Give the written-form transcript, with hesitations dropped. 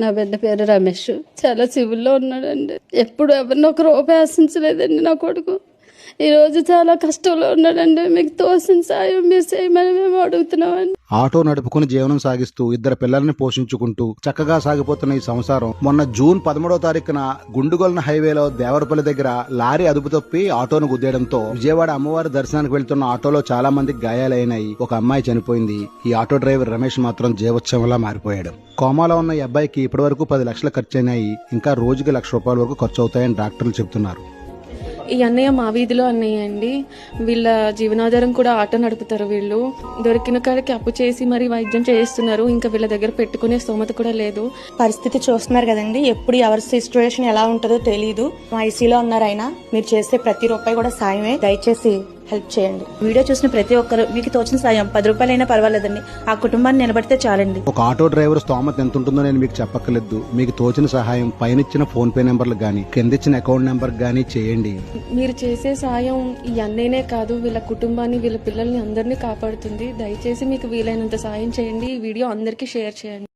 నా బిడ్డ పేరు రమేష్. చాలా సివిల్లో ఉన్నాడండి. ఎప్పుడు ఎవరిని ఒక రూపాయి ఆశించలేదండి నా కొడుకు. ఈరోజు చాలా కష్టంలో ఉన్నాడండి. మీకు తోసిన సాయం మీరు చేయమని మేము అడుగుతున్నామండి. ఆటో నడుపుకుని జీవనం సాగిస్తూ 2 పిల్లల్ని పోషించుకుంటూ చక్కగా సాగిపోతున్న ఈ సంసారం మొన్న జూన్ 13వ తారీఖున గుండుగొలన హైవేలో దేవరపల్లి దగ్గర లారీ అదుపు తప్పి ఆటోను గుద్దేయడంతో విజయవాడ అమ్మవారి దర్శనానికి వెళ్తున్న ఆటోలో చాలా మందికి గాయాలైనాయి. ఒక అమ్మాయి చనిపోయింది. ఈ ఆటో డ్రైవర్ రమేష్ మాత్రం జీవోత్సవంలా మారిపోయాడు. కోమాలో ఉన్న ఈ అబ్బాయికి ఇప్పటివరకు 10 లక్షలు ఖర్చయినాయి. ఇంకా రోజుకి ₹1,00,000 వరకు ఖర్చు అవుతాయని డాక్టర్లు చెబుతున్నారు. ఈ అన్నయ్య మా వీధిలో అన్నయ్య అండి. వీళ్ళ జీవనాధారం కూడా ఆటో నడుపుతారు. వీళ్ళు దొరికిన కాడికి అప్పు చేసి మరి వైద్యం చేయిస్తున్నారు. ఇంకా వీళ్ళ దగ్గర పెట్టుకునే స్తోమత కూడా లేదు. పరిస్థితి చూస్తున్నారు కదండి. ఎప్పుడు ఎవరి సిచ్యువేషన్ ఎలా ఉంటుందో తెలీదు. ఐసీలో ఉన్నారు ఆయన. మీరు చేసే ప్రతి రూపాయి కూడా సాయమే. దయచేసి హెల్ప్ చేయండి. వీడియో చూసిన ప్రతి ఒక్కరు మీకు తోచిన సాయం 10 రూపాయలైనా పర్వాలేదండి. ఆ కుటుంబాన్ని నిలబడితే చాలండి. ఒక ఆటో డ్రైవర్ స్తోమత ఎంత ఉంటుందో నేను మీకు చెప్పక్కర్లేదు. మీకు తోచిన సహాయం పైనిచ్చిన ఫోన్ పే నెంబర్లకు గానీ కిందిచ్చిన అకౌంట్ నెంబర్ గానీ చేయండి. మీరు చేసే సాయం ఈ అన్నయ్యనే కాదు, వీళ్ళ కుటుంబాన్ని, వీళ్ళ పిల్లల్ని అందరినీ కాపాడుతుంది. దయచేసి మీకు వీలైనంత సాయం చేయండి. ఈ వీడియో అందరికీ షేర్ చేయండి.